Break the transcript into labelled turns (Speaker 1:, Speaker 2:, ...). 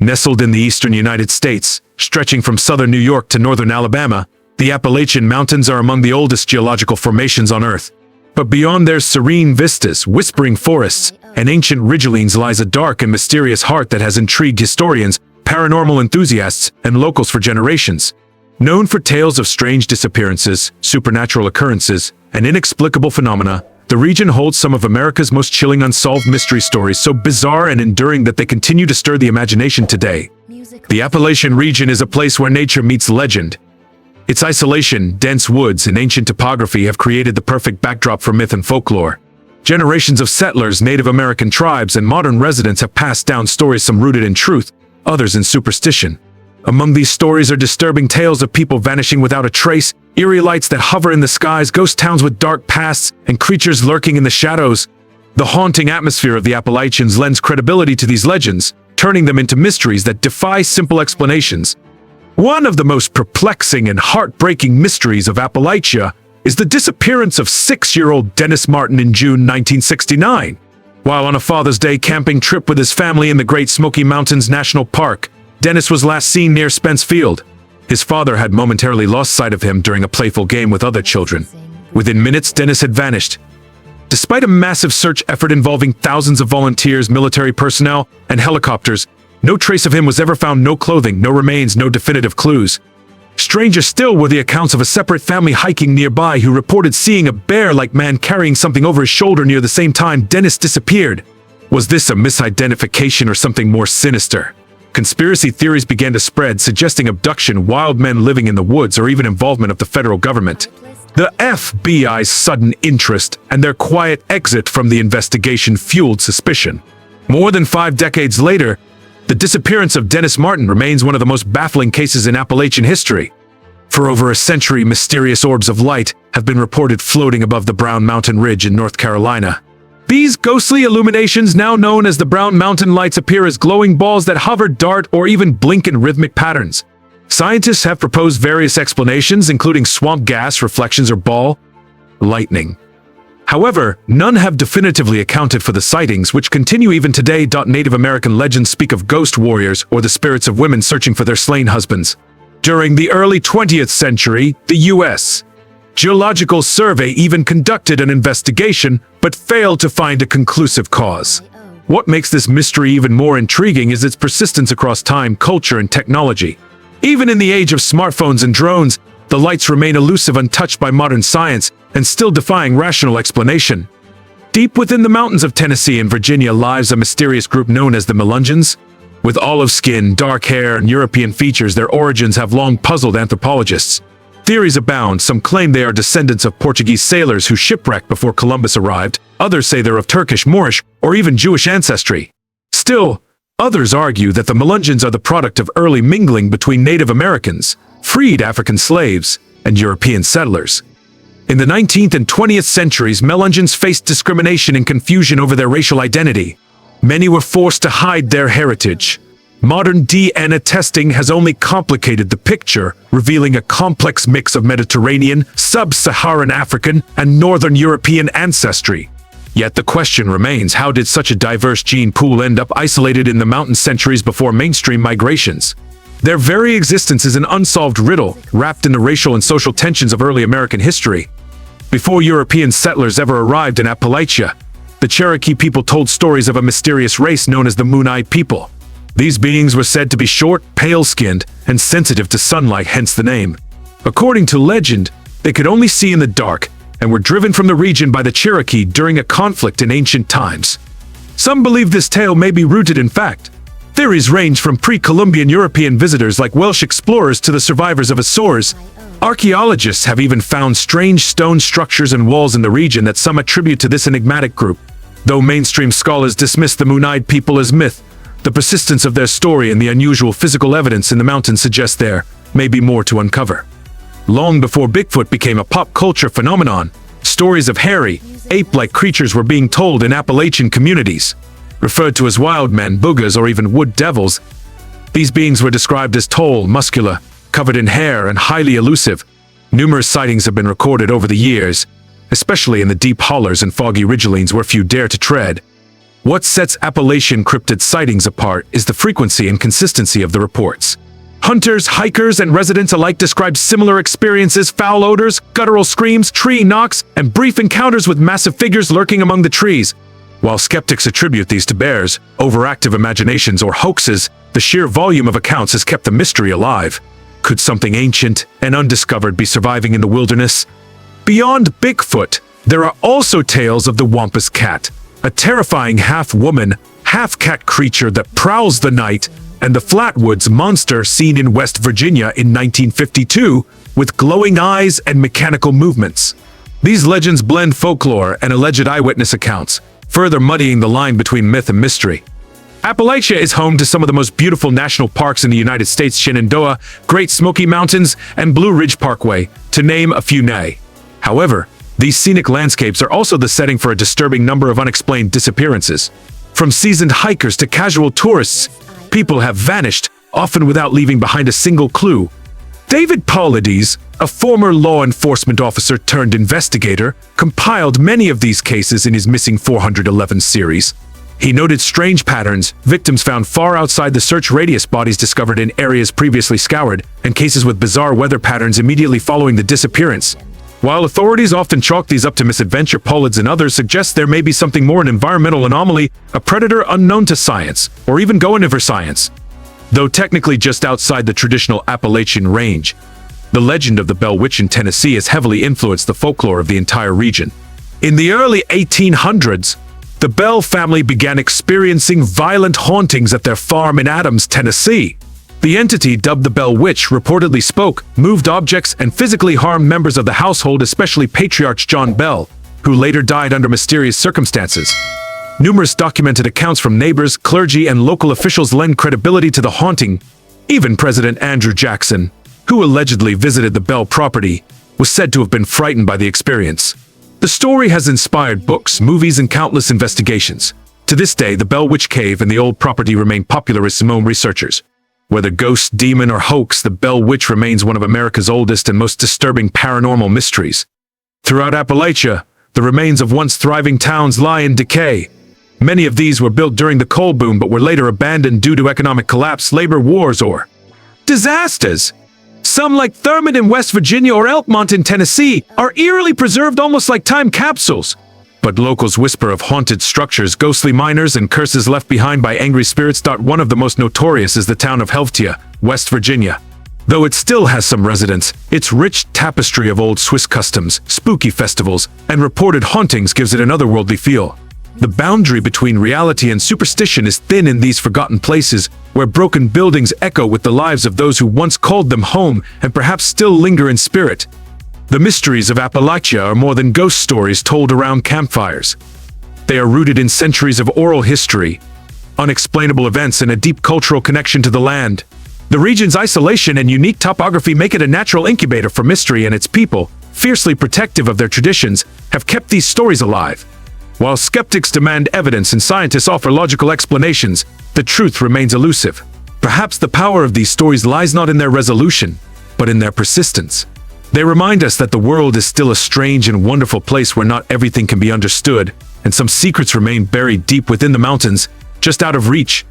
Speaker 1: Nestled in the eastern United States, stretching from southern New York to northern Alabama, the Appalachian Mountains are among the oldest geological formations on Earth. But beyond their serene vistas, whispering forests, and ancient ridgelines lies a dark and mysterious heart that has intrigued historians, paranormal enthusiasts, and locals for generations. Known for tales of strange disappearances, supernatural occurrences, and inexplicable phenomena, the region holds some of America's most chilling unsolved mystery stories, so bizarre and enduring that they continue to stir the imagination today. The Appalachian region is a place where nature meets legend. Its isolation, dense woods, and ancient topography have created the perfect backdrop for myth and folklore. Generations of settlers, Native American tribes, and modern residents have passed down stories, some rooted in truth, others in superstition. Among these stories are disturbing tales of people vanishing without a trace, eerie lights that hover in the skies, ghost towns with dark pasts, and creatures lurking in the shadows. The haunting atmosphere of the Appalachians lends credibility to these legends, turning them into mysteries that defy simple explanations. One of the most perplexing and heartbreaking mysteries of Appalachia is the disappearance of 6-year-old Dennis Martin in June 1969. While on a Father's Day camping trip with his family in the Great Smoky Mountains National Park, Dennis was last seen near Spence Field. His father had momentarily lost sight of him during a playful game with other children. Within minutes, Dennis had vanished. Despite a massive search effort involving thousands of volunteers, military personnel, and helicopters, no trace of him was ever found. No clothing, no remains, no definitive clues. Stranger still were the accounts of a separate family hiking nearby who reported seeing a bear-like man carrying something over his shoulder near the same time Dennis disappeared. Was this a misidentification or something more sinister? Conspiracy theories began to spread, suggesting abduction, wild men living in the woods, or even involvement of the federal government. The FBI's sudden interest and their quiet exit from the investigation fueled suspicion. More than 5 decades later, the disappearance of Dennis Martin remains one of the most baffling cases in Appalachian history. For over a century, mysterious orbs of light have been reported floating above the Brown Mountain Ridge in North Carolina. These ghostly illuminations, now known as the Brown Mountain Lights, appear as glowing balls that hover, dart, or even blink in rhythmic patterns. Scientists have proposed various explanations, including swamp gas, reflections, or ball lightning. However, none have definitively accounted for the sightings, which continue even today. Native American legends speak of ghost warriors or the spirits of women searching for their slain husbands. During the early 20th century, the U.S. Geological Survey even conducted an investigation, but failed to find a conclusive cause. What makes this mystery even more intriguing is its persistence across time, culture, and technology. Even in the age of smartphones and drones, the lights remain elusive, untouched by modern science, and still defying rational explanation. Deep within the mountains of Tennessee and Virginia lies a mysterious group known as the Melungeons. With olive skin, dark hair, and European features, their origins have long puzzled anthropologists. Theories abound. Some claim they are descendants of Portuguese sailors who shipwrecked before Columbus arrived. Others say they're of Turkish, Moorish, or even Jewish ancestry. Still, others argue that the Melungeons are the product of early mingling between Native Americans, freed African slaves, and European settlers. In the 19th and 20th centuries, Melungeons faced discrimination and confusion over their racial identity. Many were forced to hide their heritage. Modern DNA testing has only complicated the picture, revealing a complex mix of Mediterranean, sub-Saharan African, and Northern European ancestry. Yet the question remains, how did such a diverse gene pool end up isolated in the mountains centuries before mainstream migrations? Their very existence is an unsolved riddle, wrapped in the racial and social tensions of early American history. Before European settlers ever arrived in Appalachia, the Cherokee people told stories of a mysterious race known as the Moon-Eyed People. These beings were said to be short, pale-skinned, and sensitive to sunlight, hence the name. According to legend, they could only see in the dark, and were driven from the region by the Cherokee during a conflict in ancient times. Some believe this tale may be rooted in fact. Theories range from pre-Columbian European visitors like Welsh explorers to the survivors of Azores. Archaeologists have even found strange stone structures and walls in the region that some attribute to this enigmatic group. Though mainstream scholars dismiss the Moon-Eyed People as myth, the persistence of their story and the unusual physical evidence in the mountains suggest there may be more to uncover. Long before Bigfoot became a pop culture phenomenon, stories of hairy, ape-like creatures were being told in Appalachian communities. Referred to as wild men, boogers, or even wood devils, these beings were described as tall, muscular, covered in hair, and highly elusive. Numerous sightings have been recorded over the years, especially in the deep hollers and foggy ridgelines where few dare to tread. What sets Appalachian cryptid sightings apart is the frequency and consistency of the reports. Hunters, hikers, and residents alike describe similar experiences: foul odors, guttural screams, tree knocks, and brief encounters with massive figures lurking among the trees. While skeptics attribute these to bears, overactive imaginations, or hoaxes, the sheer volume of accounts has kept the mystery alive. Could something ancient and undiscovered be surviving in the wilderness? Beyond Bigfoot, there are also tales of the Wampus Cat, a terrifying half-woman, half-cat creature that prowls the night, and the Flatwoods Monster seen in West Virginia in 1952, with glowing eyes and mechanical movements. These legends blend folklore and alleged eyewitness accounts, further muddying the line between myth and mystery. Appalachia is home to some of the most beautiful national parks in the United States: Shenandoah, Great Smoky Mountains, and Blue Ridge Parkway, to name a few. However, these scenic landscapes are also the setting for a disturbing number of unexplained disappearances. From seasoned hikers to casual tourists, people have vanished, often without leaving behind a single clue. David Paulides, a former law enforcement officer turned investigator, compiled many of these cases in his Missing 411 series. He noted strange patterns, victims found far outside the search radius, bodies discovered in areas previously scoured, and cases with bizarre weather patterns immediately following the disappearance. While authorities often chalk these up to misadventure, Paulides and others suggest there may be something more: an environmental anomaly, a predator unknown to science, or even go-aniver science. Though technically just outside the traditional Appalachian range, the legend of the Bell Witch in Tennessee has heavily influenced the folklore of the entire region. In the early 1800s, the Bell family began experiencing violent hauntings at their farm in Adams, Tennessee. The entity, dubbed the Bell Witch, reportedly spoke, moved objects, and physically harmed members of the household, especially Patriarch John Bell, who later died under mysterious circumstances. Numerous documented accounts from neighbors, clergy, and local officials lend credibility to the haunting. Even President Andrew Jackson, who allegedly visited the Bell property, was said to have been frightened by the experience. The story has inspired books, movies, and countless investigations. To this day, the Bell Witch Cave and the old property remain popular as among researchers. Whether ghost, demon, or hoax, the Bell Witch remains one of America's oldest and most disturbing paranormal mysteries. Throughout Appalachia, the remains of once thriving towns lie in decay. Many of these were built during the coal boom but were later abandoned due to economic collapse, labor wars, or disasters. Some, like Thurmond in West Virginia or Elkmont in Tennessee, are eerily preserved almost like time capsules. But locals whisper of haunted structures, ghostly miners, and curses left behind by angry spirits. One of the most notorious is the town of Helvetia, West Virginia. Though it still has some residents, its rich tapestry of old Swiss customs, spooky festivals, and reported hauntings gives it an otherworldly feel. The boundary between reality and superstition is thin in these forgotten places, where broken buildings echo with the lives of those who once called them home and perhaps still linger in spirit. The mysteries of Appalachia are more than ghost stories told around campfires. They are rooted in centuries of oral history, unexplainable events, and a deep cultural connection to the land. The region's isolation and unique topography make it a natural incubator for mystery, and its people, fiercely protective of their traditions, have kept these stories alive. While skeptics demand evidence and scientists offer logical explanations, the truth remains elusive. Perhaps the power of these stories lies not in their resolution, but in their persistence. They remind us that the world is still a strange and wonderful place where not everything can be understood, and some secrets remain buried deep within the mountains, just out of reach.